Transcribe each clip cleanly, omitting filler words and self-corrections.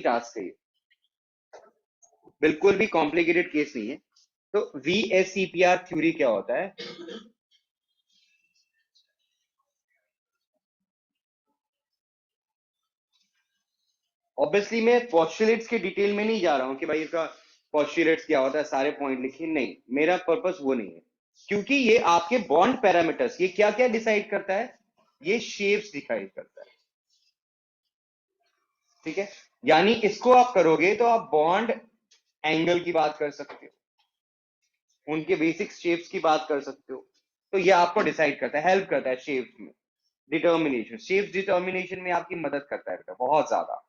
Task है ये, बिल्कुल भी कॉम्प्लिकेटेड केस नहीं है। तो VSEPR थ्योरी क्या होता है? ऑब्वियसली मैं पोस्टुलेट्स के डिटेल में नहीं जा रहा हूं कि भाई इसका पोस्टुलेट्स क्या होता है, सारे पॉइंट लिखिए, नहीं, मेरा पर्पस वो नहीं है। क्योंकि ये आपके बॉन्ड पैरामीटर्स, ये क्या क्या डिसाइड करता है? ये शेप्स डिसाइड करता है, ठीक है। यानी इसको आप करोगे तो आप बॉन्ड एंगल की बात कर सकते हो, उनके बेसिक शेप्स की बात कर सकते हो। तो ये आपको डिसाइड करता है, हेल्प करता है शेप्स में, डिटर्मिनेशन, शेप्स डिटर्मिनेशन में आपकी मदद करता है बहुत ज्यादा,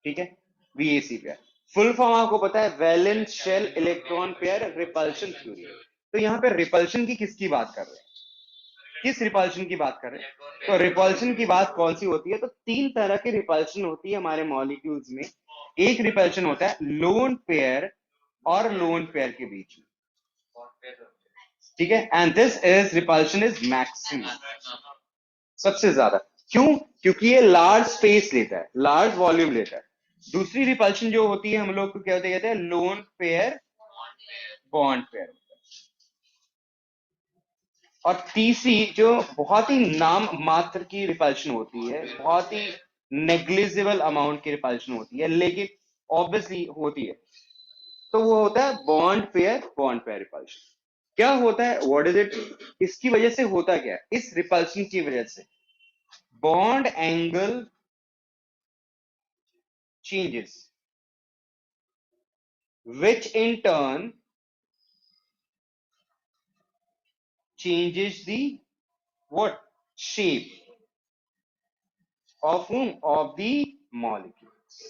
ठीक है। VAC पेयर फुल फॉर्म आपको पता है, valence shell electron pair repulsion theory. तो यहाँ पे रिपल्शन की किसकी बात कर रहे हैं, किस रिपल्शन की बात कर रहे हैं? तो रिपल्शन की बात कौन सी होती है? तो तीन तरह की रिपल्शन होती है हमारे मॉलिक्यूल्स में। एक रिपल्शन होता है लोन पेयर और लोन पेयर के बीच में, ठीक है, and this is repulsion is maximum, सबसे ज्यादा। क्यों? क्योंकि ये लार्ज स्पेस लेता है, लार्ज वॉल्यूम लेता है। दूसरी रिपल्शन जो होती है हम लोग को क्या कहते हैं? Lone pair bond pair. और तीसरी जो बहुत ही नाम मात्र की रिपल्शन होती है, बहुत ही नेग्लिजिबल अमाउंट की रिपल्शन होती है, लेकिन ऑब्वियसली होती है, तो वो होता है बॉन्ड पेयर रिपल्शन। क्या होता है, व्हाट इज इट? इसकी वजह से होता क्या है? इस रिपल्शन की वजह से bond angle changes, which in turn changes the what? Shape of whom? Of the molecules.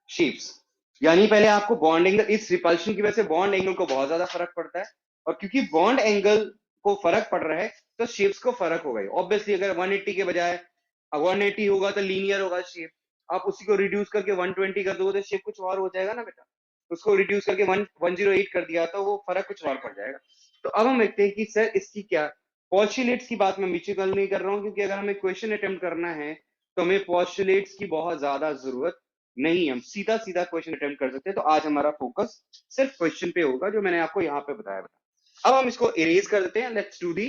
Shapes. यानी पहले आपको बॉन्ड एंगल, इस रिपल्शन की वजह से बॉन्ड एंगल को बहुत ज्यादा फर्क पड़ता है, और क्योंकि बॉन्ड एंगल को फर्क पड़ रहा है तो शेप्स को फर्क होगा। ऑब्वियसली अगर 180 के बजाय 180 होगा तो लीनियर होगा शेप, आप उसी को रिड्यूस करके 120 कर दोगे तो शेप कुछ और हो जाएगा ना बेटा। उसको रिड्यूस करके 108 कर दिया तो वो फर्क कुछ और पड़ जाएगा। तो अब हम देखते हैं कि सर इसकी क्या पोस्टुलेट्स की बात मैं म्यूचुअल नहीं कर रहा हूं, क्योंकि अगर हमें क्वेश्चन अटेम्प्ट करना है तो हमें पोस्टुलेट्स की बहुत ज्यादा जरूरत नहीं, हम सीधा सीधा क्वेश्चन अटेम्प्ट कर सकते हैं। तो आज हमारा फोकस सिर्फ क्वेश्चन पे होगा जो मैंने आपको यहाँ पे बताया। अब हम इसको इरेज कर देते हैं, लेट्स डू दी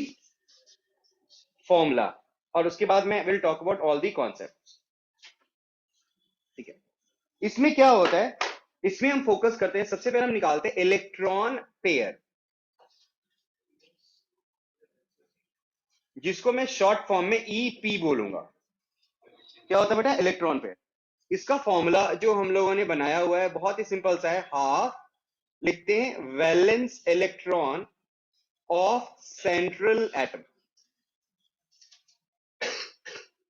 फॉर्मूला, और उसके बाद मैं will talk about all the concept, ठीक है। इसमें क्या होता है, इसमें हम फोकस करते हैं, सबसे पहले हम निकालते हैं इलेक्ट्रॉन पेयर, जिसको मैं शॉर्ट फॉर्म में EP बोलूंगा। क्या होता है बेटा? Electron pair. इसका फॉर्मूला जो हम लोगों ने बनाया हुआ है बहुत ही सिंपल सा है, हाफ लिखते हैं valence electron of central atom,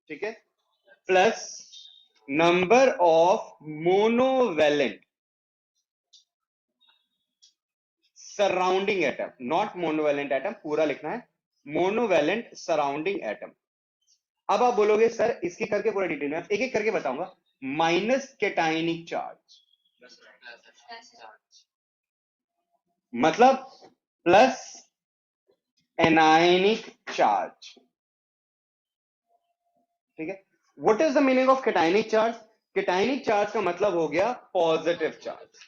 ठीक है, plus number of monovalent surrounding atom, not monovalent atom, पूरा लिखना है, मोनोवैलेंट सराउंडिंग एटम। अब आप बोलोगे सर इसके करके पूरा डिटेल में एक एक करके बताऊंगा। माइनस कैटाइनिक चार्ज, मतलब प्लस एनायनिक चार्ज, ठीक है। What is the meaning of cationic charge? Cationic charge का मतलब हो गया पॉजिटिव चार्ज।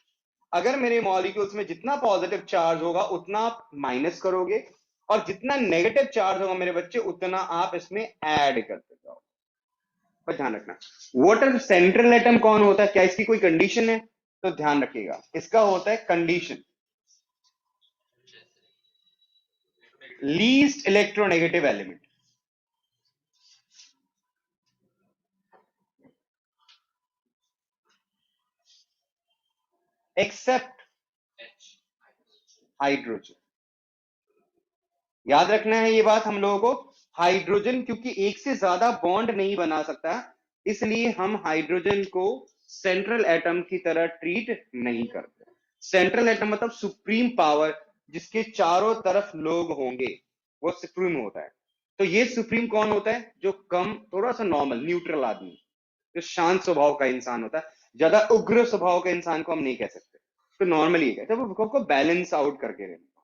अगर मेरे मॉलिक्यूल्स में जितना पॉजिटिव चार्ज होगा उतना आप माइनस करोगे, और जितना नेगेटिव चार्ज होगा मेरे बच्चे उतना आप इसमें ऐड करते जाओ। पर ध्यान रखना, वाटर सेंट्रल एटम कौन होता है, क्या इसकी कोई कंडीशन है? तो ध्यान रखिएगा, इसका होता है condition least electronegative element. Except hydrogen. याद रखना है ये बात हम लोगों को, हाइड्रोजन क्योंकि एक से ज्यादा बॉन्ड नहीं बना सकता, इसलिए हम हाइड्रोजन को सेंट्रल एटम की तरह ट्रीट नहीं करते। सेंट्रल एटम मतलब सुप्रीम पावर, जिसके चारों तरफ लोग होंगे, वो सुप्रीम होता है। तो ये सुप्रीम कौन होता है? जो कम, थोड़ा सा नॉर्मल न्यूट्रल आदमी, जो शांत स्वभाव का इंसान होता है। ज्यादा उग्र स्वभाव के इंसान को हम नहीं कह सकते, तो नॉर्मली कहते हैं वो बैलेंस आउट करके रहना,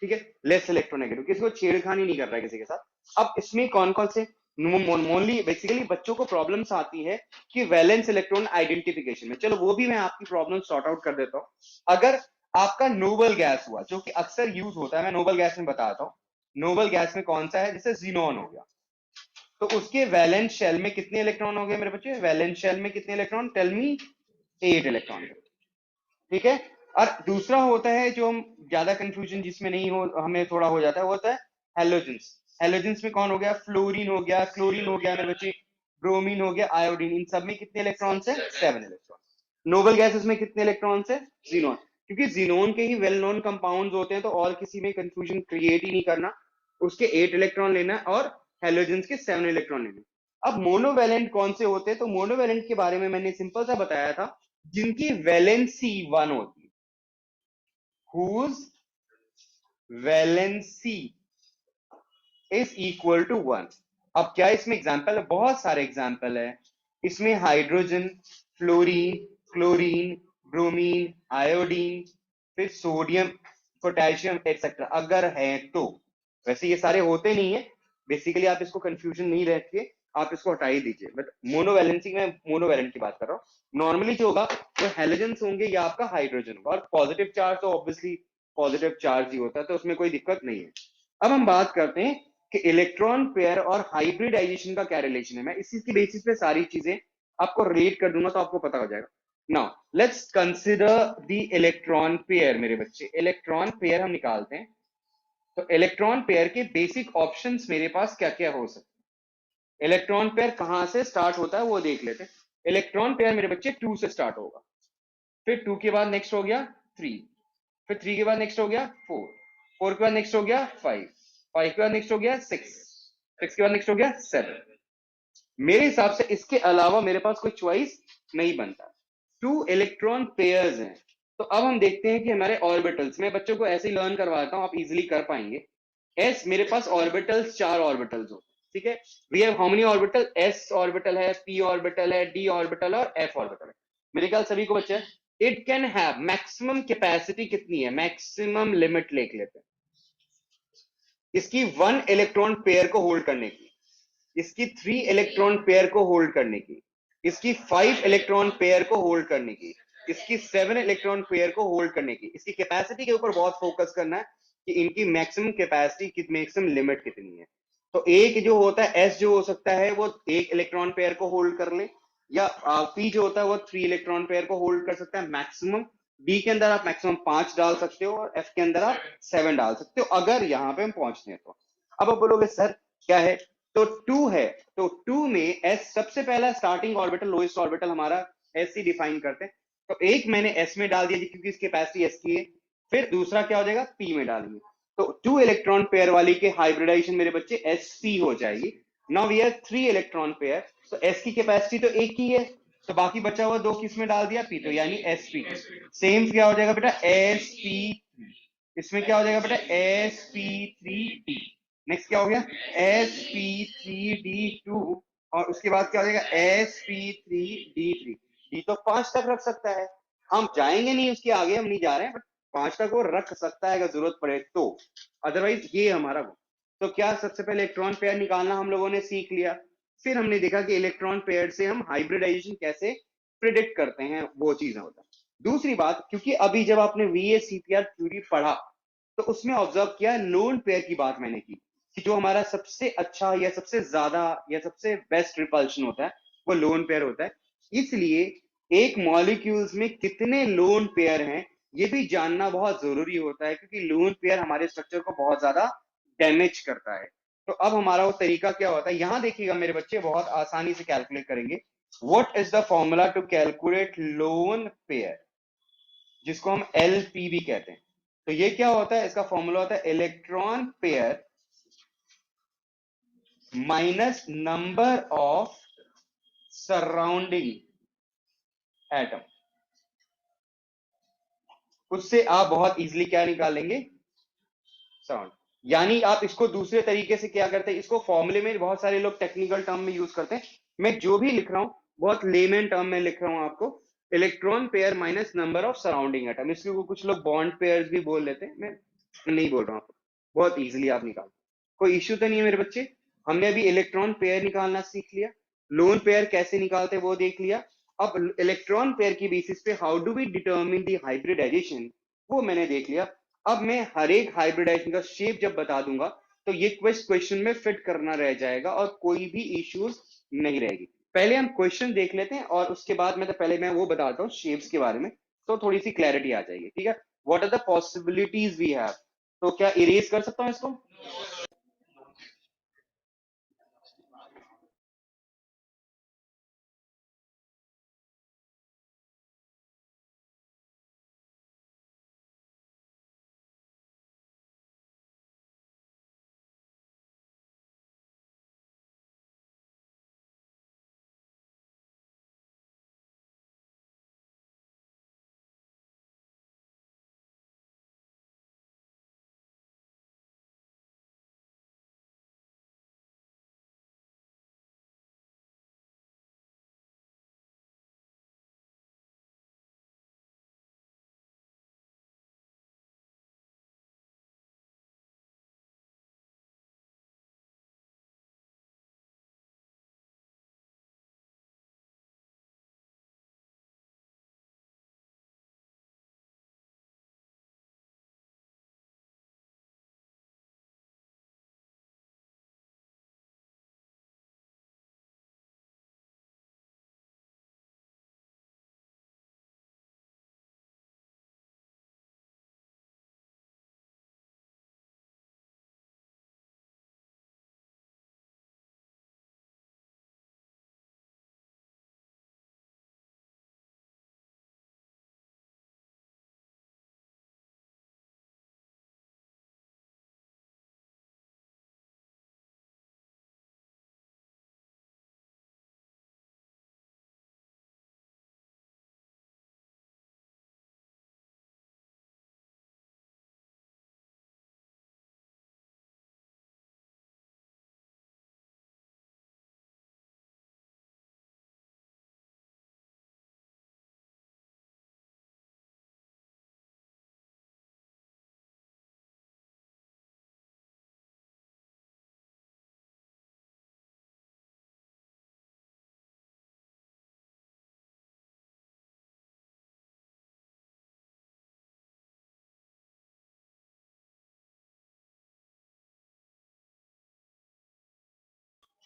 ठीक है, लेस इलेक्ट्रोनेगेटिव, किसी को छेड़खानी नहीं कर रहा है किसी के साथ। अब इसमें कौन कौन से मोनली बेसिकली बच्चों को प्रॉब्लम्स आती है कि वैलेंस इलेक्ट्रॉन आइडेंटिफिकेशन में। चलो वो भी मैं आपकी प्रॉब्लम सॉर्ट आउट कर देता हूं। अगर आपका नोबल गैस हुआ, जो कि अक्सर यूज होता है, मैं नोबल गैस में बताता हूँ। नोबल गैस में कौन सा है, जैसे जीनोन हो गया, तो उसके वैलेंस शेल में कितने इलेक्ट्रॉन हो गए मेरे बच्चे, वैलेंस शेल में कितने इलेक्ट्रॉन, टेल मी, 8 इलेक्ट्रॉन। ठीक है। और दूसरा होता है जो हम ज्यादा कंफ्यूजन जिसमें नहीं हो, हमें थोड़ा हो जाता है, वो होता है हेलोजेंस। हेलोजेंस में कौन हो गया, फ्लोरीन हो गया, क्लोरीन हो गया मेरे बच्चे, ब्रोमीन हो गया, आयोडीन, इन सब में कितने इलेक्ट्रॉन्स है, 7 इलेक्ट्रॉन। नोबल गैसेस में कितने इलेक्ट्रॉन्स है, जीनोन। क्योंकि जीनोन के ही वेल नोन कंपाउंड्स होते हैं, तो और किसी में कंफ्यूजन क्रिएट ही नहीं करना, उसके 8 इलेक्ट्रॉन लेना और हेलोजेंस के 7 इलेक्ट्रॉन लेने। अब मोनोवैलेंट कौन से होते हैं, तो मोनोवैलेंट के बारे में मैंने सिंपल सा बताया था, जिनकी वैलेंसी 1 होती है, whose valency is equal to 1। अब क्या इसमें एग्जाम्पल है, बहुत सारे एग्जाम्पल है इसमें, hydrogen, fluorine, chlorine, bromine, iodine, फिर सोडियम, पोटेशियम एक्सेट्रा, अगर है तो। वैसे ये सारे होते नहीं है, बेसिकली आप इसको कंफ्यूजन नहीं रखिए, आप इसको हटा ही दीजिए। बट मोनोवैलेंसी में मोनोवैलेंट की बात कर रहा हूँ। नॉर्मली जो होगा वो हेलोजेंस होंगे या आपका हाइड्रोजन होगा, और पॉजिटिव चार्ज तो ऑब्वियसली पॉजिटिव चार्ज ही होता है, तो उसमें कोई दिक्कत नहीं है। अब हम बात करते हैं कि इलेक्ट्रॉन पेयर और हाइब्रिडाइजेशन का क्या रिलेशन है। मैं इसी की बेसिस पे सारी चीजें आपको रिलेट कर दूंगा, तो आपको पता हो जाएगा। Now let's consider the electron pair मेरे बच्चे। इलेक्ट्रॉन पेयर हम निकालते हैं, तो इलेक्ट्रॉन पेयर के बेसिक ऑप्शंस मेरे पास क्या क्या हो सकते हैं। इलेक्ट्रॉन पेयर कहां से स्टार्ट होता है वो देख लेते हैं। इलेक्ट्रॉन पेयर मेरे बच्चे 2 से स्टार्ट होगा, फिर 2 के बाद नेक्स्ट हो गया 3, फिर 3 के बाद नेक्स्ट हो गया 4, 4 के बाद नेक्स्ट हो गया 5, 5 के बाद नेक्स्ट हो गया 6, 6 के बाद नेक्स्ट हो गया 7। मेरे हिसाब से इसके अलावा मेरे पास कोई चॉइस नहीं बनता। 2 इलेक्ट्रॉन पेयर्स हैं, तो अब हम देखते हैं कि हमारे ऑर्बिटल्स, मैं बच्चों को ऐसे ही लर्न करवाता हूं, आप इजीली कर पाएंगे। एस, मेरे पास ऑर्बिटल्स 4 ऑर्बिटल्स हो, ठीक है। We have how many orbital, S orbital है, पी ऑर्बिटल है, डी ऑर्बिटल और एफ ऑर्बिटल है। मेरे ख्याल सभी को बच्चा है। It can have maximum capacity कितनी है, मैक्सिमम लिमिट लिख लेते हैं इसकी, 1 इलेक्ट्रॉन पेयर को होल्ड करने की, इसकी 3 इलेक्ट्रॉन पेयर को होल्ड करने की, इसकी 5 इलेक्ट्रॉन पेयर को होल्ड करने की, इसकी 7 इलेक्ट्रॉन पेयर को होल्ड करने की। इसकी कैपेसिटी के ऊपर बहुत फोकस करना है कि इनकी मैक्सिमम कैपेसिटी, मैक्सिमम लिमिट कितनी है। तो एक जो होता है एस, जो हो सकता है वो 1 इलेक्ट्रॉन पेयर को होल्ड कर ले, या पी जो होता है वो 3 इलेक्ट्रॉन पेयर को होल्ड कर सकता है मैक्सिमम। डी के अंदर आप मैक्सिमम 5 डाल सकते हो, और एफ के अंदर आप 7 डाल सकते हो, अगर यहां पे हम पहुंचते हैं तो। अब आप बोलोगे सर क्या है, तो 2 है, तो 2 में एस सबसे पहला स्टार्टिंग ऑर्बिटल, लोएस्ट ऑर्बिटल हमारा एस ही डिफाइन करते हैं, तो एक मैंने एस में डाल दिया जी, क्योंकि इसकी कैपेसिटी एस की है। फिर दूसरा क्या हो जाएगा, पी में डालेंगे, तो 2 इलेक्ट्रॉन पेयर वाली के हाइब्रिडाइजेशन मेरे बच्चे एसपी हो जाएगी। Now we have 3 electron pair, तो एस की कैपेसिटी तो एक ही है, तो बाकी बचा हुआ 2 किस में डाल दिया, पी, तो यानी एसपी। सेम क्या हो जाएगा बेटा, एसपी, इसमें क्या हो जाएगा बेटा, sp3d। नेक्स्ट क्या हो गया, sp3d2, और उसके बाद क्या हो जाएगा, sp3d3। डी तो 5 तक रख सकता है, हम जाएंगे नहीं उसके आगे, हम नहीं जा रहे हैं, बट 5 तक वो रख सकता है अगर जरूरत पड़े तो, अदरवाइज ये हमारा वो। तो क्या, सबसे पहले इलेक्ट्रॉन पेयर निकालना हम लोगों ने सीख लिया, फिर हमने देखा कि इलेक्ट्रॉन पेयर से हम हाइब्रिडाइजेशन कैसे प्रिडिक्ट करते हैं, वो चीज होता है। दूसरी बात, क्योंकि अभी जब आपने VACPR थ्योरी पढ़ा, तो उसमें ऑब्जर्व किया लोन पेयर की बात मैंने की, कि जो हमारा सबसे अच्छा या सबसे ज्यादा या सबसे बेस्ट रिपल्शन होता है वो लोन पेयर होता है। इसलिए एक मॉलिक्यूल्स में कितने लोन पेयर हैं ये भी जानना बहुत जरूरी होता है, क्योंकि लोन पेयर हमारे स्ट्रक्चर को बहुत ज्यादा डैमेज करता है। तो अब हमारा वो तरीका क्या होता है, यहां देखिएगा मेरे बच्चे, बहुत आसानी से कैलकुलेट करेंगे। What is the formula to calculate lone pair, जिसको हम LPB कहते हैं। तो ये क्या होता है, इसका फॉर्मूला होता है electron pair minus number of surrounding atom. उससे आप बहुत इजीली क्या निकालेंगे, सराउंड। यानी आप इसको दूसरे तरीके से क्या करते हैं, इसको फॉर्मूले में बहुत सारे लोग टेक्निकल टर्म में यूज करते हैं, मैं जो भी लिख रहा हूं बहुत लेमन टर्म में लिख रहा हूं आपको। Electron pair minus number of surrounding atom, इसको कुछ लोग बॉन्ड पेयर्स भी बोल लेते हैं, मैं नहीं बोल रहा हूं आपको, बहुत इजीली आप निकाल। कोई इश्यू तो नहीं है मेरे बच्चे। हमने अभी इलेक्ट्रॉन पेयर निकालना सीख लिया, लोन पेयर कैसे निकालते वो देख लिया। अब इलेक्ट्रॉन पेयर की बेसिस पे how do we determine the hybridization, वो मैंने देख लिया। अब मैं हर एक हाइब्रिडाइजेशन का शेप जब बता दूंगा तो ये क्वेश्चन में फिट करना रह जाएगा और कोई भी इश्यूज नहीं रहेगी। पहले हम क्वेश्चन देख लेते हैं और उसके बाद मैं पहले मैं वो बताता हूँ शेप्स के बारे में, तो थोड़ी सी क्लैरिटी आ जाएगी। ठीक है, what are the possibilities we have. तो क्या इरेज कर सकता हूँ इसको?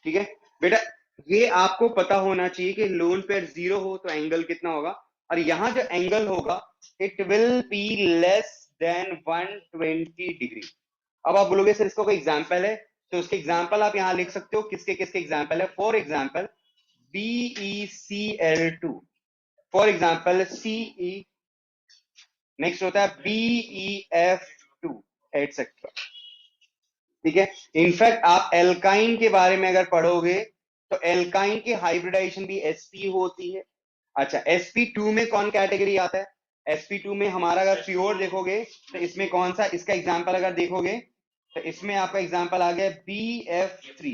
ठीक है बेटा, ये आपको पता होना चाहिए कि लोन पेयर जीरो हो तो एंगल कितना होगा, और यहां जो एंगल होगा it will be less than 120 degree. अब आप बोलोगे सर इसका कोई एग्जाम्पल है, तो उसके एग्जाम्पल आप यहां लिख सकते हो, किसके किसके एग्जाम्पल है। For example BeCl2, for example CE, next होता है BeF2, एटसेट्रा। ठीक है, इनफैक्ट आप एल्काइन के बारे में अगर पढ़ोगे तो एल्काइन की हाइब्रिडाइजेशन भी sp होती है। अच्छा, sp2 में कौन कैटेगरी आता है? sp2 में हमारा अगर प्योर देखोगे तो इसमें कौन सा, इसका एग्जांपल अगर देखोगे तो इसमें आपका एग्जांपल आ गया BF3,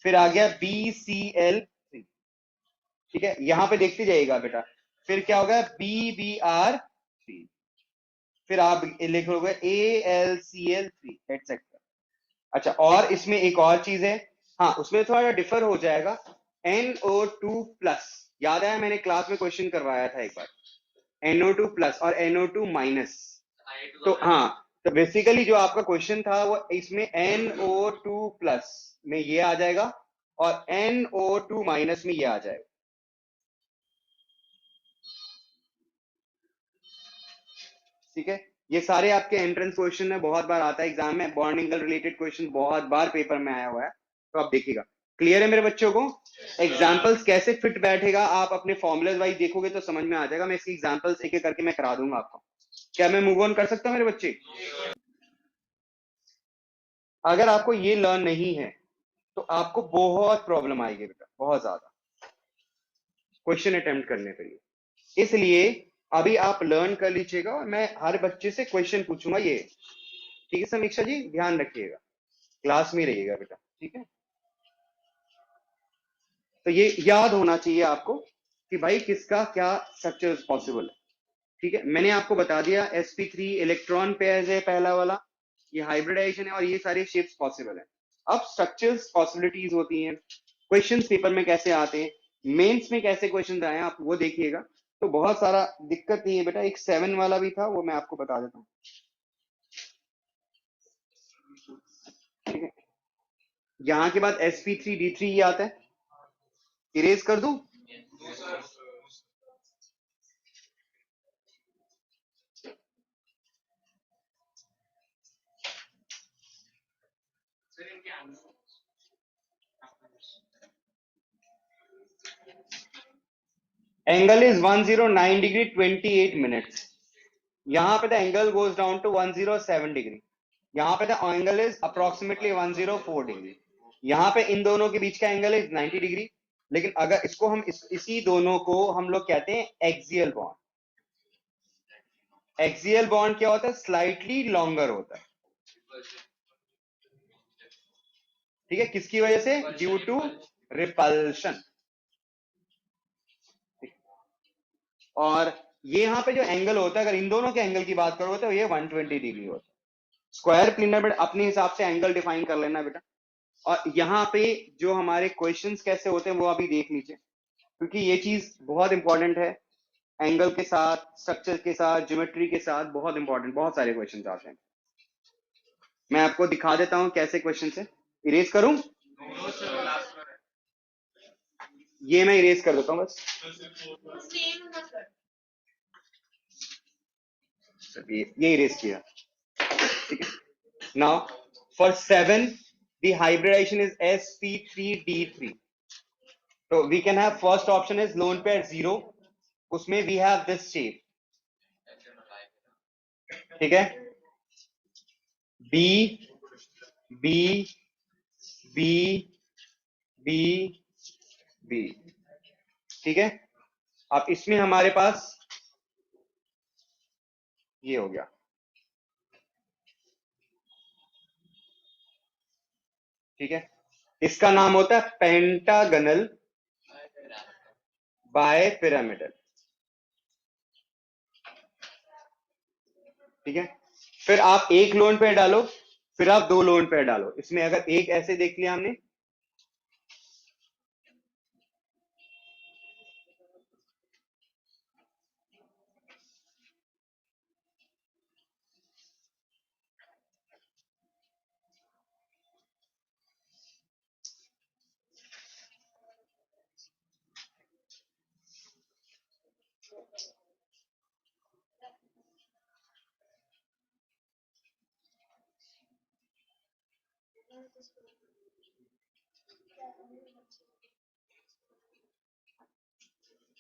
फिर आ गया BCl3। ठीक है, यहां पे देखते जाइएगा बेटा, फिर क्या होगा BBr3, फिर आप लिखोगे AlCl3 एटसेट्रा। अच्छा, और इसमें एक और चीज है, हाँ उसमें थोड़ा डिफर हो जाएगा, NO2 प्लस, याद है मैंने क्लास में क्वेश्चन करवाया था एक बार, NO2 प्लस और NO2 माइनस। तो हाँ, तो बेसिकली जो आपका क्वेश्चन था वो इसमें NO2 प्लस में ये आ जाएगा और NO2 माइनस में ये आ जाएगा। ठीक है, ये सारे आपके एंट्रेंस क्वेश्चन में बहुत बार आता है, एग्जाम में बॉन्ड एंगल रिलेटेड क्वेश्चन बहुत बार पेपर में आया हुआ है, तो आप देखिएगा। क्लियर है मेरे बच्चों को? एग्जाम्पल्स कैसे फिट बैठेगा आप अपने फॉर्मुलेज वाइज देखोगे तो समझ में आ जाएगा। मैं इसकी एग्जाम्पल्स एक एक करके मैं करा दूंगा आपको। क्या मैं मूव ऑन कर सकता हूँ मेरे बच्चे? अगर आपको ये लर्न नहीं है तो आपको बहुत प्रॉब्लम आएगी बेटा, बहुत ज्यादा क्वेश्चन अटेम्प्ट करने के लिए। इसलिए अभी आप लर्न कर लीजिएगा और मैं हर बच्चे से क्वेश्चन पूछूंगा ये। ठीक है समीक्षा जी, ध्यान रखिएगा, क्लास में रहिएगा बेटा। ठीक है, तो ये याद होना चाहिए आपको कि भाई किसका क्या स्ट्रक्चर पॉसिबल है। ठीक है, मैंने आपको बता दिया sp3 इलेक्ट्रॉन पेयर है पहला वाला, ये हाइब्रिडाइजेशन है और ये सारे शेप्स पॉसिबल है। अब स्ट्रक्चर्स पॉसिबिलिटीज होती हैं, क्वेश्चंस पेपर में कैसे आते हैं, मेंस में कैसे क्वेश्चन आए हैं, आप वो देखिएगा। तो बहुत सारा दिक्कत नहीं है बेटा। एक 7 वाला भी था, वो मैं आपको बता देता हूँ। ठीक है, यहाँ के बाद sp3d3 ये आता है, इरेज कर दूं? Angle is 109 degree 28 minutes. यहाँ पे the angle goes down to 107 degree. यहाँ पे the angle is approximately 104 degree. यहाँ पे इन दोनों के बीच का एंगल इज 90 डिग्री। लेकिन अगर इसको हम इसी दोनों को हम लोग कहते हैं एक्सियल बॉन्ड। एक्सियल बॉन्ड क्या होता है? स्लाइटली लॉन्गर होता है। ठीक है, किसकी वजह से? Due to repulsion. और ये यहाँ पे जो एंगल होता है, अगर इन दोनों के एंगल की बात करोगे तो ये 120 डिग्री होता है। स्क्वायर प्लेनर बेटा अपने हिसाब से एंगल डिफाइन कर लेना बेटा। और यहाँ पे जो हमारे क्वेश्चंस कैसे होते हैं वो अभी देख लीजिए, क्योंकि ये चीज बहुत इंपॉर्टेंट है। एंगल के साथ, स्ट्रक्चर के साथ, ज्योमेट्री के साथ बहुत इंपॉर्टेंट, बहुत सारे क्वेश्चंस आते हैं। मैं आपको दिखा देता हूं कैसे क्वेश्चन है। इरेज करूं? ये मैं इरेज कर देता हूं बस। ये इरेज किया। ठीक है, now for 7 the hybridization is sp3d3। तो we can have first option is lone pair 0, उसमें we have this shape। ठीक है, b b b b b। ठीक है, अब इसमें हमारे पास ये हो गया। ठीक है, इसका नाम होता है पेंटागनल बाय पिरामिडल। ठीक है, फिर आप एक लोन पेयर डालो, फिर आप दो लोन पेयर डालो। इसमें अगर एक ऐसे देख लिया हमने,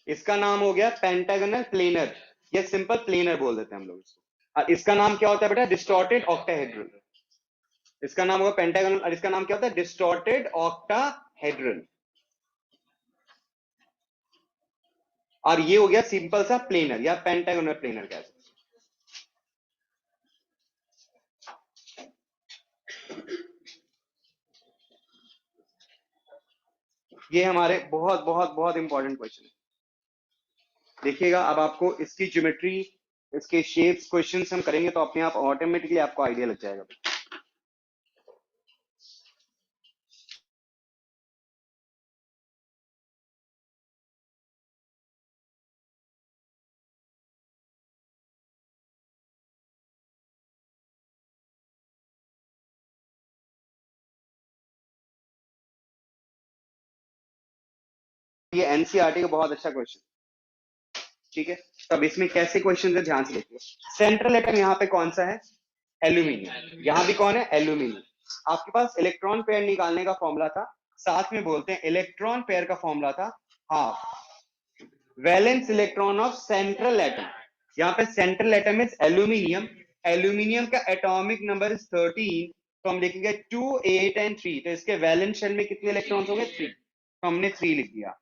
इसका नाम हो गया पेंटागनल प्लेनर, या सिंपल प्लेनर बोल देते हैं हम लोग इसको। और इसका नाम क्या होता है बेटा? Distorted octahedral. इसका नाम होगा पेंटागनल, और इसका नाम क्या होता है? Distorted octahedral. और ये हो गया सिंपल सा प्लेनर या पेंटागोनल प्लेनर कह सकते। ये हमारे बहुत बहुत बहुत इंपॉर्टेंट क्वेश्चन है। देखिएगा, अब आपको इसकी ज्योमेट्री, इसके शेप्स क्वेश्चंस हम करेंगे तो अपने आप ऑटोमेटिकली आपको आइडिया लग जाएगा। ये एनसीईआरटी का बहुत अच्छा क्वेश्चन। ठीक है, तब इसमें कैसे क्वेश्चन है ध्यान से देखिए। सेंट्रल एटम यहाँ पे कौन सा है? एल्यूमिनियम। यहाँ भी कौन है? एल्यूमिनियम। आपके पास इलेक्ट्रॉन पेयर निकालने का फॉर्मूला था, साथ में बोलते हैं इलेक्ट्रॉन पेयर का फॉर्मूला था half valence electron of central atom. यहाँ पे central atom is aluminium. Aluminium का एटॉमिक नंबर इज 13, तो हम लिखेंगे 2 8 एंड 3। तो इसके वैलेंस शेल में कितने इलेक्ट्रॉन्स होंगे? 3, तो हमने 3 लिख दिया।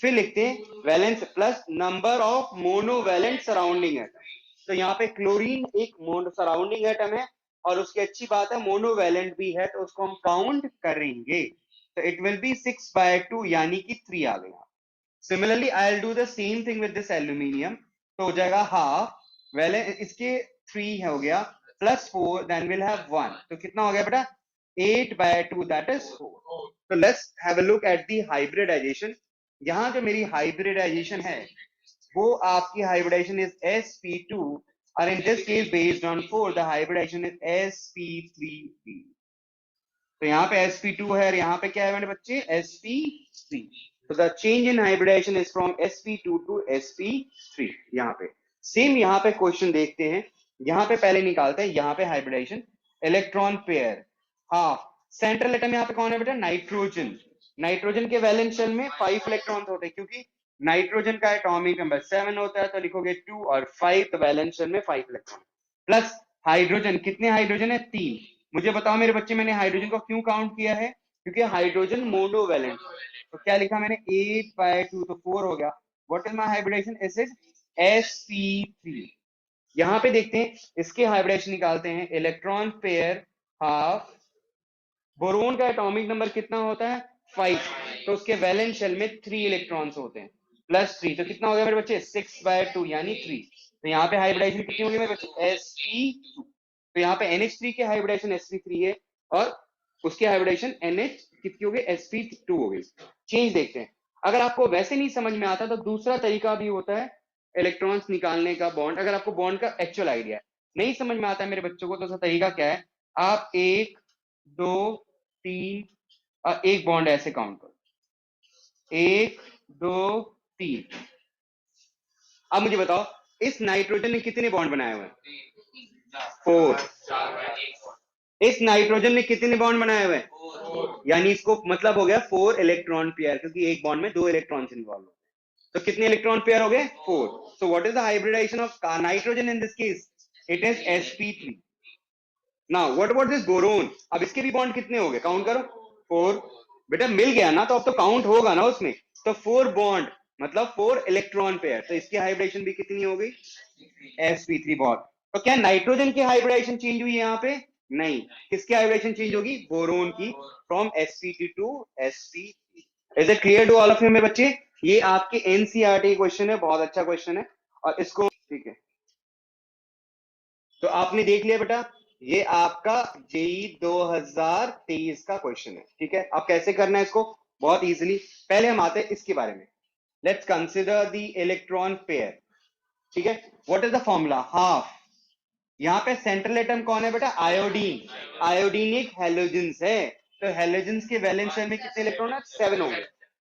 फिर लिखते हैं valence plus number of monovalent surrounding atom. तो यहाँ पे क्लोरीन एक सराउंडिंग एटम है, और उसकी अच्छी बात है मोनोवैलेंट भी है, तो उसको हम काउंट करेंगे। तो इट विल बी 6/2, यानी कि 3 आ गया। Similarly I will do the same thing with this aluminium. तो हो जाएगा हाफ वैलेंस, इसके 3 हो गया प्लस 4, देन विल हैव 1। तो कितना हो गया बेटा? 8/2 दैट इज 4. तो let's have a look at the hybridization. यहाँ जो मेरी हाइब्रिडाइजेशन है वो आपकी हाइब्रिडाइजेशन इज sp2 और in this case based on 4 the hybridization is sp3b. तो यहाँ पे sp2 है और यहाँ पे क्या है मेरे बच्चे sp3. तो the change in hybridization is from sp2 to sp3. यहाँ पे सेम यहाँ पे क्वेश्चन देखते हैं. यहाँ पे पहले निकालते हैं यहाँ पे hybridization electron pair half. Central atom यहाँ पे कौन है बेटा नाइट्रोजन. नाइट्रोजन के वैलेंस शेल में 5 इलेक्ट्रॉन होते हैं क्योंकि नाइट्रोजन का एटॉमिक नंबर 7 होता है. तो लिखोगे 2 और 5 तो वैलेंस शेल में 5 इलेक्ट्रॉन प्लस हाइड्रोजन. कितने हाइड्रोजन है 3. मुझे बताओ मेरे बच्चे मैंने हाइड्रोजन को क्यों काउंट किया है क्योंकि हाइड्रोजन मोनोवैलेंट. तो क्या लिखा मैंने 8/2 तो 4 हो गया. What is my hybridization it is sp3. यहां पे देखते हैं इसके हाइब्रिडाइजेशन निकालते हैं इलेक्ट्रॉन पेयर हाफ. बोरोन का एटॉमिक नंबर कितना होता है 5. तो उसके वैलेंस शेल में 3 इलेक्ट्रॉन्स होते हैं प्लस 3 तो कितना हो गया मेरे बच्चे 6/2 यानी 3. तो यहाँ पे हाइब्रिडाइजेशन कितनी होगी मेरे बच्चे sp2. तो यहाँ पे NH3 के हाइब्रिडाइजेशन sp3 है और उसके हाइब्रिडाइजेशन NH कितनी हो गई sp2 हो गई. चेंज देखते हैं. अगर आपको वैसे नहीं समझ में आता तो दूसरा तरीका भी होता है इलेक्ट्रॉन्स निकालने का बॉन्ड. अगर आपको बॉन्ड का एक्चुअल आइडिया नहीं समझ में आता है मेरे बच्चों को तो उसका तरीका क्या है आप 1 2 3 और एक बॉन्ड ऐसे काउंट करो 1 2 3. अब मुझे बताओ इस नाइट्रोजन ने कितने बॉन्ड बनाए हुए हैं 4. इस नाइट्रोजन ने कितने बॉन्ड बनाए हुए हैं यानी इसको मतलब हो गया 4 इलेक्ट्रॉन पेयर क्योंकि एक बॉन्ड में 2 इलेक्ट्रॉन्स इन्वॉल्व हो. तो कितने इलेक्ट्रॉन पेयर हो गए 4. So what is the hybridization of nitrogen in this case it is sp3. Now what about this boron. अब इसके भी बॉन्ड कितने हो गए काउंट करो 4. बेटा मिल गया ना तो अब तो काउंट होगा ना उसमें. तो 4 बॉन्ड मतलब 4 इलेक्ट्रॉन पेयर. तो इसकी हाइब्रिडेशन भी कितनी हो गई sp3 बॉन्ड. तो क्या नाइट्रोजन की हाइब्रिडेशन चेंज हुई यहाँ पे नहीं. किसकी हाइब्रिडेशन चेंज होगी बोरोन की from sp2 to sp3. Is it clear to all of you मेरे बच्चे. ये आपके एनसीईआरटी क्वेश्चन है बहुत अच्छा क्वेश्चन है और इसको ठीक है. तो आपने देख लिया बेटा ये आपका जेई 2023 का क्वेश्चन है. ठीक है अब कैसे करना है इसको बहुत इजीली. पहले हम आते हैं इसके बारे में. Let's consider the electron pair. ठीक है what is the formula half. यहाँ पे सेंट्रल एटम कौन है बेटा आयोडीन. आयोडीन एक हेलोजेंस है. तो हेलोजेंस के वैलेंस शेल में कितने इलेक्ट्रॉन है 7 होंगे.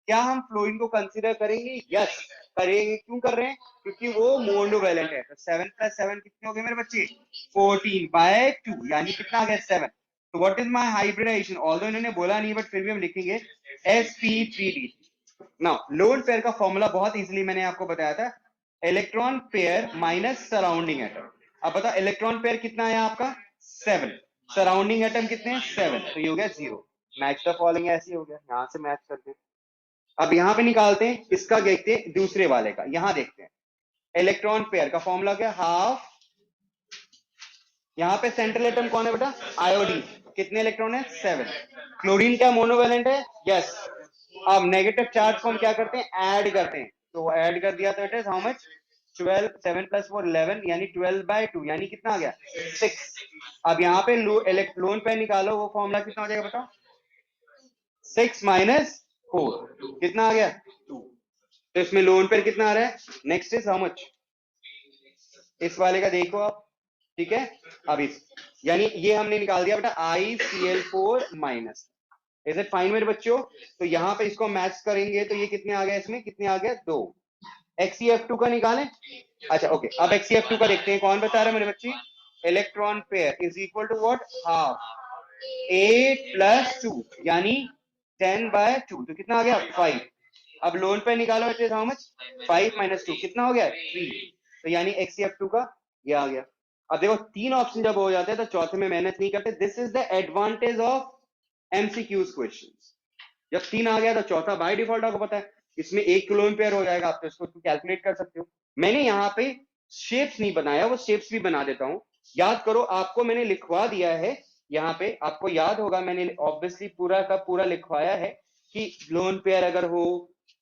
क्या हम फ्लोरीन को कंसीडर करेंगे यस करेंगे. क्यों कर रहे हैं क्योंकि वो मोनोवैलेंट है. तो 7 + 7 कितने हो गए मेरे बच्चे 14/2 यानी कितना आ गया 7. तो what is my hybridization although इन्होंने बोला नहीं बट फिर भी हम लिखेंगे sp3d. नाउ लोन पेयर का फॉर्मूला बहुत इजीली मैंने आपको बताया था electron pair minus surrounding atom. अब बता इलेक्ट्रॉन पेयर कितना है आपका 7. सराउंडिंग एटम कितने हैं 7. तो ये हो गया 0. मैच द फॉलोइंग ऐसे हो गया. यहां से मैच करते हैं. अब यहां पे निकालते हैं इसका देखते हैं दूसरे वाले का. यहां देखते हैं इलेक्ट्रॉन पेयर का फॉर्मूला क्या हाफ. यहां पे सेंट्रल एटम कौन है बेटा आयोडीन. कितने इलेक्ट्रॉन है 7. क्लोरीन क्या मोनोवैलेंट है यस. अब नेगेटिव चार्ज को हम क्या करते हैं ऐड करते हैं. तो ऐड कर दिया तो इट इज हाउ मच 12. 7 + 4 11 यानी 12/2 यानी कितना आ गया 6. अब यहाँ पे लोन पेयर निकालो वो फॉर्मूला कितना हो जाएगा बताओ 6 - 4 कितना आ गया 2. तो इसमें लोन पेयर कितना आ रहा है नेक्स्ट इज हाउ मच इस वाले का देखो आप. ठीक है अब इस यानी ये हमने निकाल दिया बेटा ICl4-. इज इट फाइन मेरे बच्चों. तो यहाँ पे इसको मैच करेंगे तो ये कितने आ गया इसमें कितने आ गया 2. XeF2 का निकालें. अच्छा ओके अब XeF2 का देखते हैं कौन बता रहा है मेरे बच्चे electron pair is equal to what half 8 + 2 यानी 10/2 तो कितना आ गया 5. अब लोन पे निकालो इट इज हाउ मच 5 - 2 कितना हो गया 3. तो यानी XeF2 का ये आ गया. अब देखो 3 ऑप्शन जब हो जाते हैं तो चौथे में मेहनत नहीं करते. This is the advantage of MCQs questions. जब 3 आ गया तो चौथा बाय डिफॉल्ट आपको पता है इसमें 1 क्लोन पेयर हो जाएगा. आप तो इसको कैलकुलेट कर सकते हो. मैंने यहाँ पे शेप्स नहीं बनाया वो शेप्स भी बना देता हूं. याद करो आपको मैंने लिखवा दिया है यहाँ पे आपको याद होगा मैंने ऑब्वियसली पूरा का पूरा लिखवाया है कि लोन पेयर अगर हो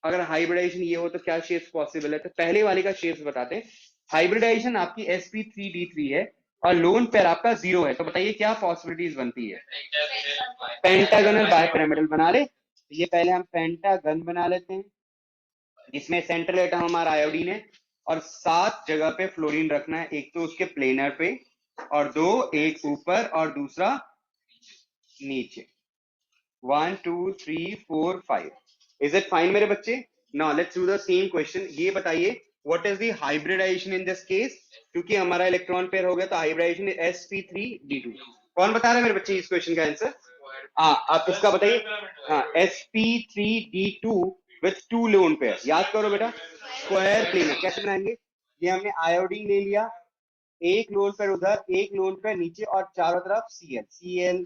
अगर हाइब्रिडाइजेशन ये हो तो क्या शेप्स पॉसिबल है. तो पहले वाले का शेप्स बताते हैं. हाइब्रिडाइजेशन आपकी sp3d3 है और लोन पेयर आपका 0 है, तो बताइए क्या पॉसिबिलिटीज बनती है? पेंटागोनल बायपिरामिडल बना ले। ये पहले हम पेंटागन बना लेते हैं, जिसमें सेंट्रल एटम हमारा आयोडीन है और 7 जगह पे फ्लोरीन रखना है, एक तो उसके प्लेनर पे और 2 एक ऊपर और दूसरा नीचे। 1 2 3 4 5। इज इट फाइन मेरे बच्चे? Now let's do the same question. ये बताइए what is the hybridization in this case? क्योंकि हमारा इलेक्ट्रॉन पेयर हो गया तो हाइब्रिडाइजेशन sp3d2। कौन बता रहे हैं मेरे बच्चे इस क्वेश्चन का आंसर? हाँ आप इसका बताइए। हाँ sp3d2 विथ 2 लोन पेयर। याद करो बेटा, स्क्वायर प्लेनर कैसे बनाएंगे? ये हमने आयोडीन ले लिया, एक लोन पेयर उधर, एक लोन पेयर नीचे और चारों तरफ Cl Cl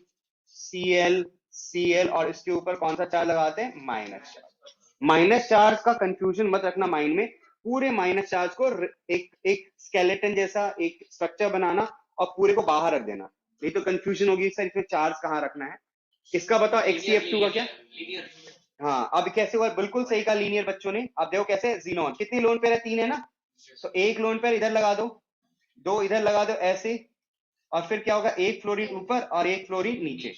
Cl Cl और इसके ऊपर कौन सा चार्ज लगाते हैं? Minus charge. माइनस चार्ज का कंफ्यूजन मत रखना माइंड में, पूरे माइनस चार्ज को एक एक स्केलेटन जैसा एक स्ट्रक्चर बनाना और पूरे को बाहर रख देना, नहीं तो कंफ्यूजन होगी सर इसमें चार्ज कहाँ रखना है। इसका बताओ XeF2 का क्या? हाँ अब कैसे हुआ? बिल्कुल सही कहा लीनियर बच्चों ने। अब देखो कैसे, जीनोन कितनी लोन पेयर है? 3 है ना, तो एक लोन पेयर इधर लगा दो, 2 इधर लगा दो ऐसे, और फिर क्या होगा? एक फ्लोरीन ऊपर और एक फ्लोरीन नीचे।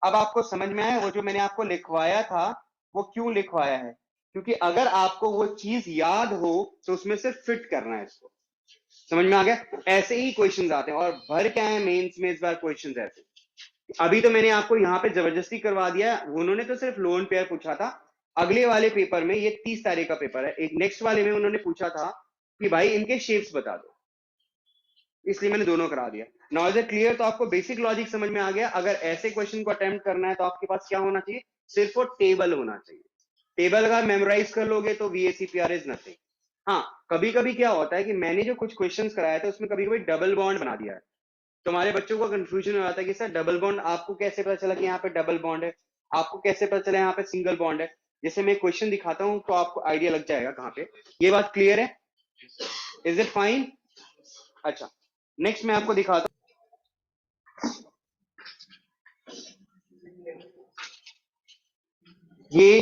अब आपको समझ में आया वो जो मैंने आपको लिखवाया था वो क्यों लिखवाया है? क्योंकि अगर आपको वो चीज याद हो तो उसमें से फिट करना है इसको। समझ में आ गया? ऐसे ही क्वेश्चंस आते हैं और भर के आए मेंस में इस बार क्वेश्चंस ऐसे। अभी तो मैंने आपको यहाँ पे जबरदस्ती करवा दिया, उन्होंने तो सिर्फ लोन पेयर पूछा था। अगले वाले पेपर में, ये 30 तारीख का पेपर है, एक नेक्स्ट वाले में उन्होंने पूछा था कि भाई इनके शेप्स बता दो, इसलिए मैंने दोनों करा दिया। Now is it clear? तो आपको बेसिक लॉजिक समझ में आ गया। अगर ऐसे क्वेश्चन को अटेम्प्ट करना है तो आपके पास क्या होना चाहिए? सिर्फ वो टेबल होना चाहिए। टेबल अगर मेमोराइज कर लोगे तो VACPR इज नथिंग। हाँ कभी कभी क्या होता है कि मैंने जो कुछ क्वेश्चन कराया था उसमें कभी कभी डबल बॉन्ड बना दिया है, तो हमारे बच्चों को कंफ्यूजन हो जाता है कि सर डबल बॉन्ड आपको कैसे पता चला कि यहाँ पे डबल बॉन्ड है, आपको कैसे पता चला यहाँ पे सिंगल बॉन्ड है। जैसे मैं क्वेश्चन दिखाता हूँ तो आपको आइडिया लग जाएगा कहाँ पे। ये बात क्लियर है? Is it fine? अच्छा नेक्स्ट मैं आपको दिखाता हूँ। ये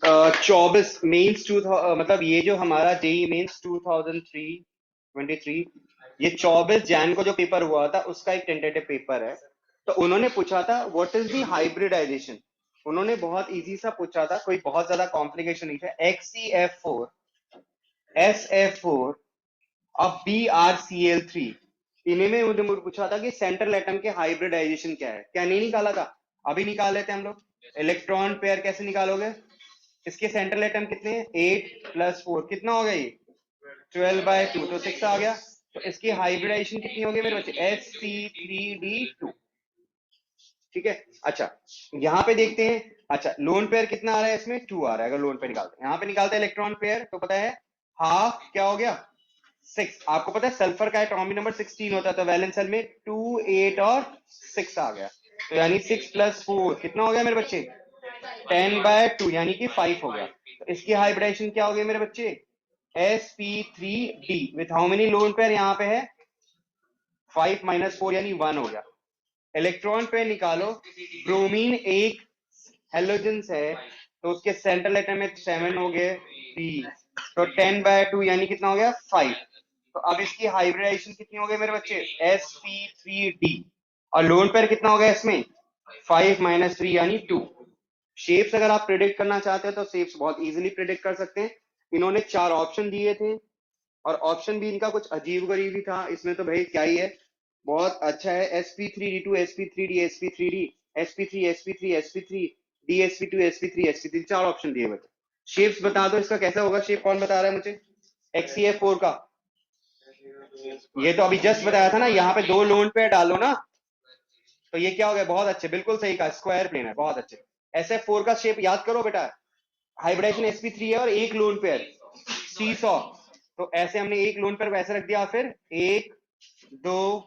24 मेंस मतलब ये जो हमारा जेई मेंस 2023 ये 24 जैन को जो पेपर हुआ था उसका एक टेंटेटिव पेपर है। तो उन्होंने पूछा था व्हाट इज द हाइब्रिडाइजेशन। उन्होंने बहुत इजी सा पूछा था, कोई बहुत ज्यादा कॉम्प्लिकेशन नहीं था। XeF4 SF4 और BrCl3, इन्हीं में उन्होंने पूछा था कि सेंट्रल एटम के हाइब्रिडाइजेशन क्या है। क्या नहीं निकाला था? अभी निकाल लेते हैं हम लोग। इलेक्ट्रॉन पेयर कैसे निकालोगे? इसके सेंट्रल एटम कितने हैं? 8 + 4 कितना हो गया? ये 12/2 तो 6 आ गया। तो इसकी हाइब्रिडाइजेशन कितनी हो गई मेरे बच्चे? sp3d2। ठीक है। अच्छा यहाँ पे देखते हैं। अच्छा लोन पेयर कितना आ रहा है? इसमें 2 आ रहा है। अगर लोन पेयर निकालते हैं, यहाँ पे निकालते हैं इलेक्ट्रॉन पेयर, तो पता है हाफ क्या हो गया? 6। आपको पता है सल्फर का एटॉमिक नंबर 16 होता है, तो वैलेंस शेल में 2 8 और 6 आ गया, तो यानी 6 + 4 कितना हो गया मेरे बच्चे? 10/2 यानी कि 5 हो गया। तो इसकी हाइब्रिडाइजेशन क्या हो गई मेरे बच्चे? sp3d with how many lone pair? यहाँ पे है 5 - 4 यानी 1 हो गया। इलेक्ट्रॉन पेयर निकालो। ब्रोमीन एक हेलोजेंस है तो उसके सेंट्रल एटम में 7 हो गए 3, तो 10/2 यानी कितना हो गया? 5। तो अब इसकी हाइब्रिडाइजेशन कितनी हो गई मेरे बच्चे? sp3d। और लोन पेयर कितना हो गया इसमें? 5 - 3 यानी 2। शेप्स अगर आप प्रिडिक्ट करना चाहते हो तो शेप्स बहुत इजीली प्रिडिक्ट कर सकते हैं। इन्होंने 4 ऑप्शन दिए थे और ऑप्शन भी इनका कुछ अजीब गरीब ही था। इसमें तो भाई क्या ही है, बहुत अच्छा है। sp3d2 sp3d sp3d sp3 sp3 sp3 dsp2 sp3 sp3 4 option दिए बचे। शेप्स बता दो इसका कैसा होगा शेप? कौन बता रहा है मुझे? XeF4 का ये तो अभी जस्ट बताया था ना, यहाँ पे 2 लोन पेयर डालो ना तो ये क्या हो गया? बहुत अच्छे, बिल्कुल सही कहा, स्क्वायर प्लेन है, बहुत अच्छे। SF4 का शेप याद करो बेटा, हाइब्रिडाइजेशन sp3 है और एक लोन पेयर C100, तो ऐसे हमने एक लोन पेयर वैसे रख दिया, फिर 1 2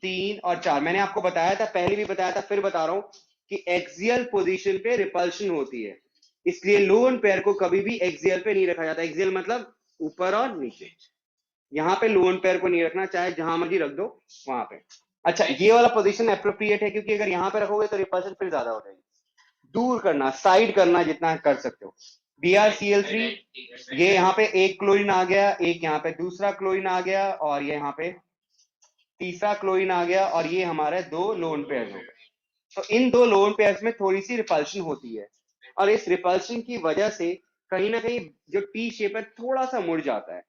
3 और 4। मैंने आपको बताया था, पहले भी बताया था, फिर बता रहा हूं कि एक्सियल पोजीशन पे रिपल्शन होती है, इसलिए लोन पेयर को कभी भी एक्सियल पे नहीं रखा जाता। एक्सियल मतलब ऊपर और नीचे। यहाँ पे लोन पेयर को नहीं रखना, चाहे जहां मर्जी रख दो वहां पे। अच्छा ये वाला पोजीशन अप्रोप्रिएट है क्योंकि अगर यहाँ पे रखोगे तो रिपल्शन फिर ज्यादा हो जाएगी। दूर करना, साइड करना जितना कर सकते हो। BrCl3 ये यहाँ पे एक क्लोरीन आ गया, एक यहाँ पे दूसरा क्लोरीन आ गया, और ये यहाँ पे तीसरा क्लोरीन आ गया, और ये हमारे 2 लोन पेयर हो गए। तो इन 2 लोन पेयर्स में थोड़ी सी रिपल्शन होती है, और इस रिपल्शन की वजह से कहीं ना कहीं जो टी शेप है थोड़ा सा मुड़ जाता है।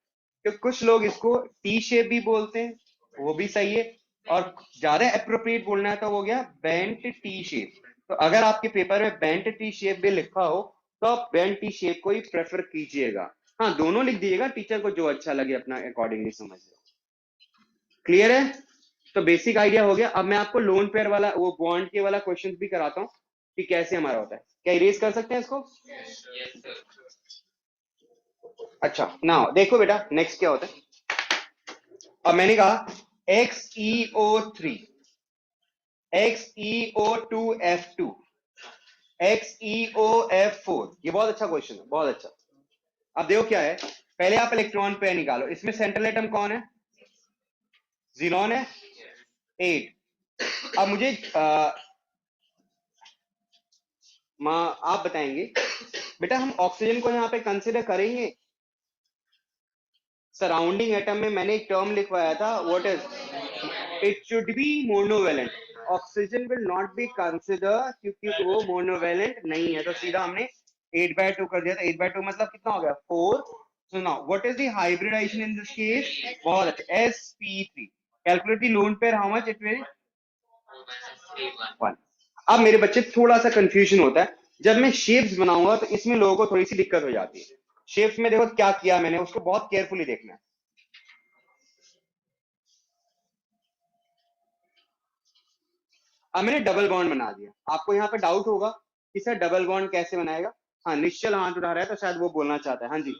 तो कुछ लोग इसको टी शेप भी बोलते हैं, वो भी सही है, और ज्यादा अप्रोप्रिएट बोलना है तो हो गया बेंट टी शेप। तो अगर आपके पेपर में बेंट टी शेप भी लिखा हो तो आप बेंट टी शेप को ही प्रेफर कीजिएगा। हाँ, दोनों लिख दीजिएगा, टीचर को जो अच्छा लगे अपना अकॉर्डिंगली समझ लो। क्लियर है? तो बेसिक आइडिया हो गया। अब मैं आपको लोन पेयर वाला वो बॉन्ड के वाला क्वेश्चन भी कराता हूँ कि कैसे हमारा होता है। क्या इरेज कर सकते हैं इसको? अच्छा, ना देखो बेटा नेक्स्ट क्या होता है। अब मैंने कहा XeO3, XeO2F2, XeOF4, ये बहुत अच्छा क्वेश्चन है, बहुत अच्छा। अब देखो क्या है, पहले आप इलेक्ट्रॉन पेयर निकालो। इसमें सेंट्रल एटम कौन है? जीनॉन है, 8। अब मुझे आप बताएंगे बेटा, हम ऑक्सीजन को यहाँ पे कंसिडर करेंगे? सराउंडिंग एटम में मैंने एक टर्म लिखवाया था, what is, it should be monovalent. Oxygen will not be consider क्योंकि वो मोनोवेलेंट नहीं है, तो सीधा हमने 8/2 कर दिया था। 8/2 मतलब कितना हो गया? 4। So now what is the hybridization in this case? बहुत अच्छा, sp3। Calculate the lone pair, how much it will? 1। अब मेरे बच्चे थोड़ा सा कंफ्यूजन होता है जब मैं शेप्स बनाऊंगा, तो इसमें लोगों को थोड़ी सी दिक्कत हो जाती है। शेप्स में देखो क्या किया मैंने, उसको बहुत केयरफुली देखना है। अब मैंने डबल बॉन्ड बना दिया। आपको यहाँ पे डाउट होगा कि सर डबल बॉन्ड कैसे बनाएगा? हाँ, निश्चल हाथ उठा रहा है तो शायद वो बोलना चाहता है। हाँ जी।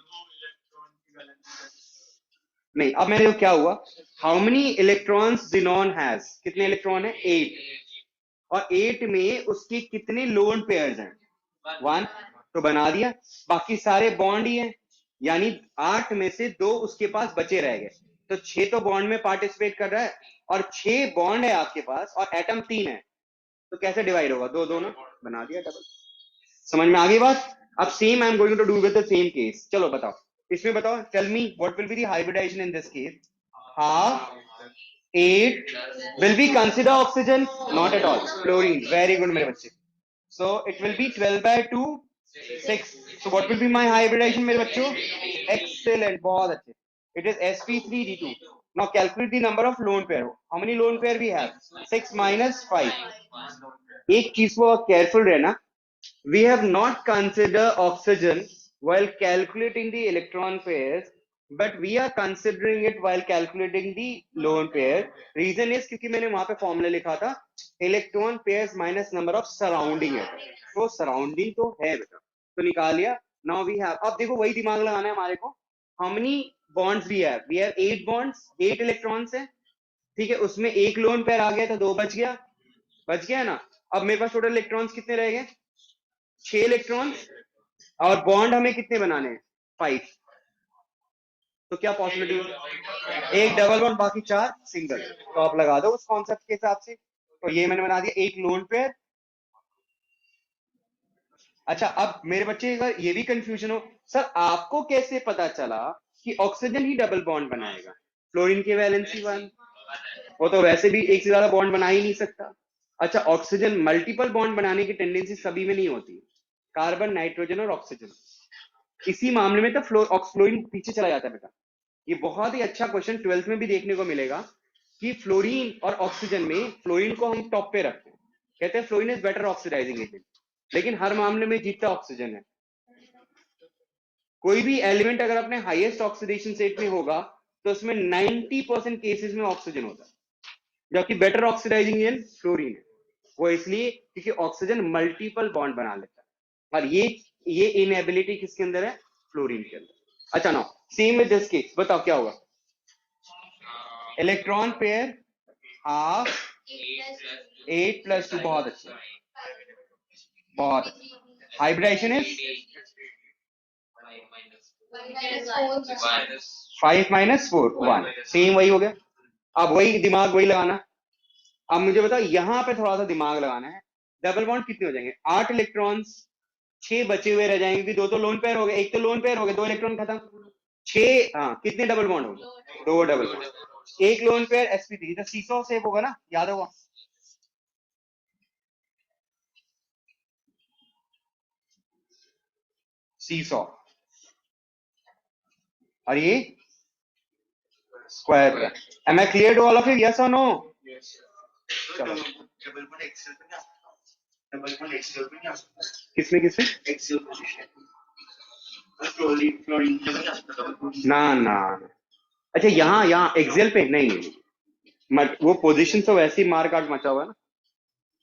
नहीं, अब मैंने क्या हुआ, how many electrons xenon has, कितने इलेक्ट्रॉन है? 8। और 8 में उसके कितने लोन पेयर्स हैं? 1। तो बना दिया। बाकी सारे बॉन्ड ही हैं, यानी 8 में से 2 उसके पास बचे रह गए, तो 6 तो बॉन्ड में पार्टिसिपेट कर रहा है, और 6 बॉन्ड है आपके पास, और एटम 3 है, तो कैसे डिवाइड होगा? 2 2 ना, बना दिया डबल। समझ में आ गई बात? अब same I am going to do with the same case. चलो बताओ, इसमें बताओ, tell me what will be the hybridization in this case? Half 8 will be consider oxygen, not at all, chlorine, very good मेरे बच्चे। So it will be 12/2, 6। So what will be my hybridization मेरे बच्चों? Excellent, बहुत अच्छे। It is sp3d2। Now calculate the number of lone pair। How many lone pair we have? 6 minus 5। एक चीज को careful रहना, we have not considered oxygen while calculating the electron pairs, but we are considering it while calculating the lone pair। reason is क्योंकि मैंने वहां पे formula लिखा था electron pairs minus number of surrounding atom, तो surrounding तो है बेटा, तो निकाल लिया। नाउ वी हैव, अब देखो वही दिमाग लगाना है हमारे को। How many bonds we have 8 bonds, 8 electrons है, ठीक है। उसमें एक लोन पेयर आ गया तो 2 बच गया, बच गया ना। अब मेरे पास टोटल इलेक्ट्रॉन्स कितने रह गए? 6 इलेक्ट्रॉन्स, और बॉन्ड हमें कितने बनाने हैं? 5। तो क्या पॉसिबिलिटी? एक डबल बॉन्ड, बाकी 4 सिंगल। तो आप लगा दो उस कॉन्सेप्ट के हिसाब से। तो ये मैंने बना दिया एक लोन पेयर। अच्छा, अब मेरे बच्चे अगर ये भी कंफ्यूजन हो, सर आपको कैसे पता चला कि ऑक्सीजन ही डबल बॉन्ड बनाएगा? फ्लोरीन की वैलेंसी 1, वो तो वैसे भी एक से ज्यादा बॉन्ड बना ही नहीं सकता। अच्छा, ऑक्सीजन मल्टीपल बॉन्ड बनाने की टेंडेंसी सभी में नहीं होती, कार्बन, नाइट्रोजन और ऑक्सीजन। इसी मामले में तो फ्लोरीन पीछे चला जाता है बेटा। ये बहुत ही अच्छा क्वेश्चन 12th में भी देखने को मिलेगा कि फ्लोरीन और ऑक्सीजन में फ्लोरीन को हम टॉप पे रखते हैं, कहते हैं fluorine is better oxidizing agent, लेकिन हर मामले में जीतता ऑक्सीजन है। कोई भी एलिमेंट अगर अपने हाईएस्ट ऑक्सीडेशन स्टेट में होगा तो उसमें 90% केसेस में ऑक्सीजन होता है, जबकि बेटर ऑक्सीडाइजिंग एजेंट फ्लोरीन है। वो इसलिए क्योंकि ऑक्सीजन मल्टीपल बॉन्ड बना लेता है, और ये इनएबिलिटी किसके अंदर है? फ्लोरीन के अंदर। अच्छा, now same with this case, बताओ क्या होगा? इलेक्ट्रॉन पेयर हाफ 8+2, बहुत अच्छा, बहुत अच्छा। हाइब्रिडाइजेशन इज 5 - 4 1, सेम वही हो गया। अब वही दिमाग वही लगाना। अब मुझे बताओ, यहां पे थोड़ा सा दिमाग लगाना है। डबल बॉन्ड कितने हो जाएंगे? 8 इलेक्ट्रॉन्स, 6 बचे हुए रह जाएंगे, क्योंकि 2 तो लोन पेयर हो गए, एक तो लोन पेयर हो गए, 2 इलेक्ट्रॉन खत्म। 6, हाँ, कितने डबल बॉन्ड हो गए? 2 डबल बॉन्ड। एक लोन पेयर sp3 इधर सीसो सेव होगा ना, याद होगा। सीसो, और ये स्क्वायर है। Am I clear to all of you, yes और नो? चलो किसमें किसमें ना ना, अच्छा यहाँ यहाँ एक्सेल पे नहीं, वो पोजीशन तो वैसे ही मार काट मचा हुआ है ना।